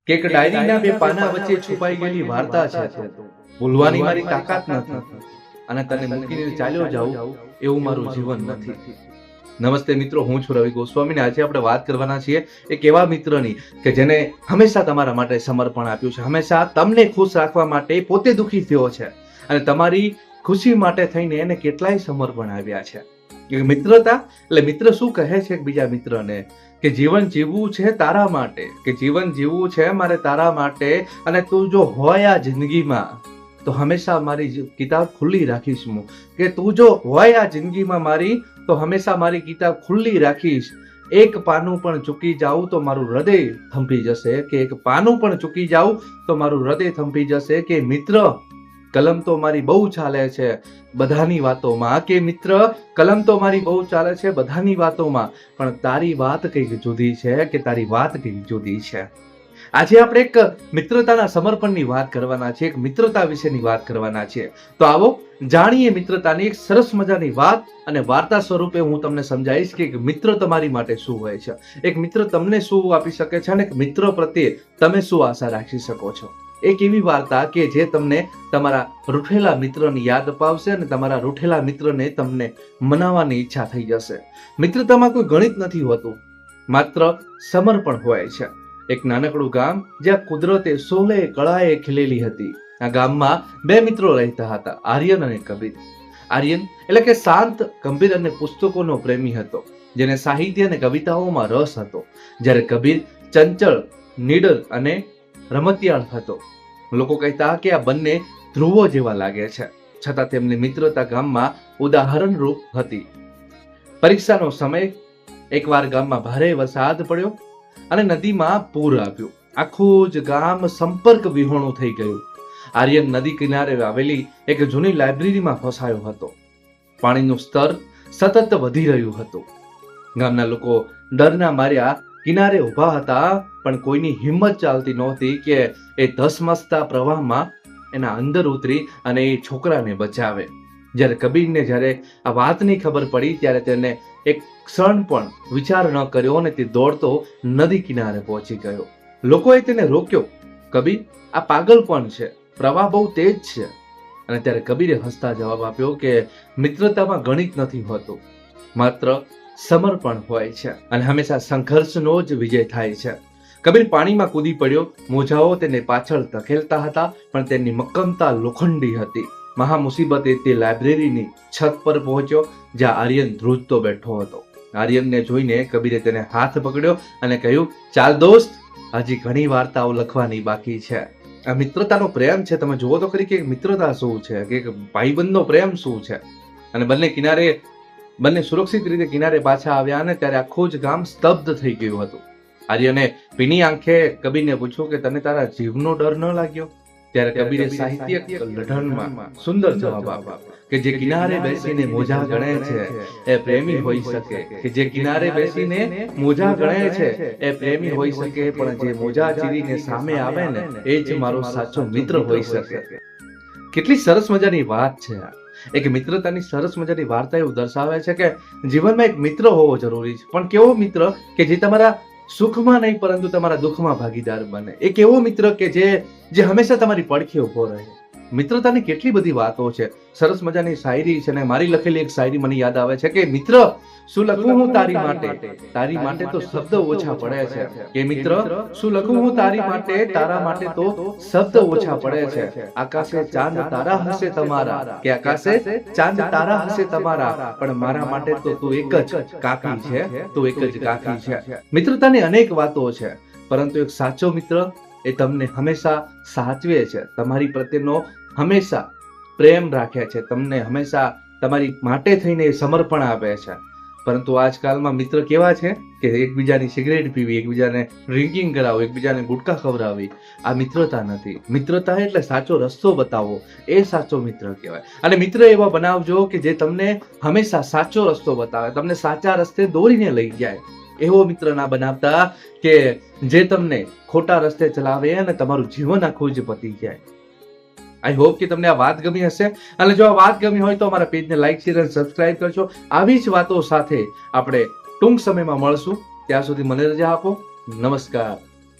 કે એક ડાયરીના બે પાના વચ્ચે છુપાઈ ગયેલી વાર્તા છે. ભૂલવાની મારી તાકાત નથી અને તને મૂકીને ચાલ્યો જાઉં એવું મારું જીવન નથી. નમસ્તે મિત્રો, હું છું રવિ ગોસ્વામી ને આજે આપણે વાત કરવાના છીએ એક એવા મિત્રની કે જેને હંમેશા તમારા માટે સમર્પણ આપ્યું છે, હંમેશા તમને ખુશ રાખવા માટે પોતે દુઃખી થયો છે અને તમારી ખુશી માટે થઈને એને કેટલાય સમર્પણ આવ્યા છે. મિત્રતા એટલે મિત્ર શું કહે છે બીજા મિત્રને કે જીવન જીવવું છે તારા માટે, કે જીવન જીવવું છે મારે તારા માટે, અને તું જો હોય આ જિંદગીમાં તો હંમેશા મારી કિતાબ ખુલ્લી રાખીશ હું, કે તું જો હોય આ જિંદગીમાં મારી તો હંમેશા મારી કિતાબ ખુલ્લી રાખીશ. એક પાનું પણ ચૂકી જાઉં તો મારું હૃદય થંભી જશે, કે એક પાનું પણ ચૂકી જાઉં તો મારું હૃદય થંભી જશે. કે મિત્ર કલમ તો મારી બહુ ચાલે છે બધાની વાતોમાં, કે મિત્ર કલમ તો મારી બહુ ચાલે છે બધાની વાતોમાં, પણ તારી વાત કંઈક જુદી છે, કે તારી વાત કંઈક જુદી છે. આજે આપણે એક મિત્રતાના સમર્પણની વાત કરવાના છે, એક મિત્રતા વિશેની વાત કરવાના છે. તો આવો જાણીએ મિત્રતાની એક સરસ મજાની વાત, અને વાર્તા સ્વરૂપે હું તમને સમજાવીશ કે એક મિત્ર તમારી માટે શું હોય છે, એક મિત્ર તમને શું આપી શકે છે, અને એક મિત્ર પ્રત્યે તમે શું આશા રાખી શકો છો. એક એવી વાર્તા કે જે તમને તમારા રૂઠેલા મિત્રની યાદ અપાવશે અને તમારા રૂઠેલા મિત્રને તમને મનાવવાની ઈચ્છા થઈ જશે. મિત્રતામાં કોઈ ગણિત નથી હોતું, માત્ર સમર્પણ હોય છે. એક નાનકડું ગામ જ્યાં કુદરતે સોલે કળાએ ખીલેલી હતી. આ ગામમાં બે મિત્રો રહેતા હતા, આર્યન અને કબીર. આર્યન એટલે કે શાંત, ગંભીર અને પુસ્તકોનો પ્રેમી હતો, જેને સાહિત્ય અને કવિતાઓમાં રસ હતો. જ્યારે કબીર ચંચળ, નીડર અને રમતિયાળ હતો. લોકો કહેતા કે આ બંને ધ્રુવો જેવા લાગે છે, છતાં તેમની મિત્રતા ગામમાં ઉદાહરણરૂપ હતી. પરીક્ષાનો સમય, એકવાર ગામમાં ભારે વરસાદ પડ્યો અને નદીમાં પૂર આવ્યું. આખું જ ગામ સંપર્ક વિહોણું થઈ ગયું. આર્યન નદી કિનારે આવેલી એક જૂની લાઇબ્રેરીમાં ફસાયો હતો. પાણીનું સ્તર સતત વધી રહ્યું હતું. ગામના લોકો ડરના માર્યા કિનારે ઊભા હતા, પણ કોઈની હિંમત ચાલતી નહોતી કે એ ધસમસતા પ્રવાહમાં એના અંદર ઉતરી અને એ છોકરાને બચાવે. જ્યારે કબીરને જ્યારે આ વાતની ખબર પડી ત્યારે તેને એક ક્ષણ પણ વિચાર ન કર્યો અને તે દોડતો નદી કિનારે પહોંચી ગયો. લોકોએ તેને રોક્યો. કબીર, આ પાગલપણ છે, પ્રવાહ બહુ તેજ છે. અને ત્યારે કબીરે હસતા જવાબ આપ્યો કે મિત્રતામાં ગણિત નથી હોતું, માત્ર સમર્પણ હોય છે, અને હંમેશા સંઘર્ષનો જ વિજય થાય છે. કબીર પાણીમાં કૂદી પડ્યો. મોજાઓ તેને પાછળ ધકેલતા હતા, પણ તેની મક્કમતા લોખંડી હતી. મહા મુસીબતે તે લાઇબ્રેરીની છત પર પહોંચ્યો, જ્યાં આર્યન ધ્રુજતો બેઠો હતો. આર્યનને જોઈને કબીરે તેને હાથ પકડ્યો અને કહ્યું, ચાલ દોસ્ત, હજી ઘણી વાર્તાઓ લખવાની બાકી છે. આ મિત્રતાનો પ્રેમ છે. તમે જુઓ તો ખરી કે મિત્રતા શું છે, કે ભાઈબંધનો પ્રેમ શું છે. અને બંને સુરક્ષિત રીતે કિનારે પાછા આવ્યા, અને ત્યારે આખું જ ગામ સ્તબ્ધ થઈ ગયું હતું. આર્યને ભીની આંખે કબીરને પૂછ્યું કે તને તારા જીવનો ડર ન લાગ્યો? ત્યારે કબીરે સાહિત્યિક લઢણમાં સુંદર જવાબ આપ્યો કે જે કિનારે બેસીને મોજા ગણે છે એ પ્રેમી હોઈ શકે, કે જે કિનારે બેસીને મોજા ગણે છે એ પ્રેમી હોઈ શકે, પણ જે મોજા ચીરીને સામે આવે ને એ જ મારો સાચો મિત્ર હોઈ શકે. કેટલી સરસ મજાની વાત છે આ. એક મિત્રતાની સરસ મજાની વાર્તા એવું દર્શાવે છે કે જીવનમાં એક મિત્ર હોવો જરૂરી છે, પણ કેવો મિત્ર કે જે તમારા સુખમાં નહીં પરંતુ તમારા દુઃખમાં ભાગીદાર બને. એક એવો મિત્ર કે જે હંમેશા તમારી પડખે ઉભો રહે. મિત્રતાની કેટલી બધી વાતો છે. સરસ મજાની શાયરી છે, ને મારી લખેલી એક શાયરી મને યાદ આવે છે કે મિત્ર શું લખું હું તારી માટે, તારી માટે તો શબ્દ ઓછા પડે છે. કે મિત્ર શું લખું હું તારી માટે, તારા માટે તો શબ્દ ઓછા પડે છે. આકાશે ચાંદ તારા હશે તમારા, કે આકાશે ચાંદ તારા હશે તમારા, પણ મારા માટે તો તું એક જ કાકી છે, તું એક જ કાકી છે. મિત્રતાની અનેક વાતો છે, પરંતુ એક સાચો મિત્ર એ તમને હંમેશા સાચવે છે, તમારી પ્રત્યેનો હંમેશા પ્રેમ રાખે છે, તમને હંમેશા તમારી માટે થઈને સમર્પણ આપે છે. પરંતુ આજકાલમાં મિત્ર કેવા છે કે એકબીજાની સિગરેટ પીવી, એકબીજાને ડ્રિંકિંગ કરાવવું, એકબીજાને ગુટકા ખવડાવવી, આ મિત્રતા નથી. મિત્રતા એટલે સાચો રસ્તો બતાવવો, એ સાચો મિત્ર કહેવાય. અને મિત્ર એવા બનાવજો કે જે તમને હંમેશા સાચો રસ્તો બતાવે, તમને સાચા રસ્તે દોરીને લઈ જાય. એવો મિત્ર ના બનાવતા કે જે તમને ખોટા રસ્તે ચલાવે અને તમારું જીવન આખું જ પતી જાય. આઈ હોપ કે તમને આ વાત ગમી હશે, અને જો આ વાત ગમી હોય તો અમારા પેજને લાઈક, શેર અને સબસ્ક્રાઇબ કરજો. આવી જ વાતો સાથે આપણે ટૂંક સમયમાં મળશું. ત્યાં સુધી મને રજા આપો. નમસ્કાર.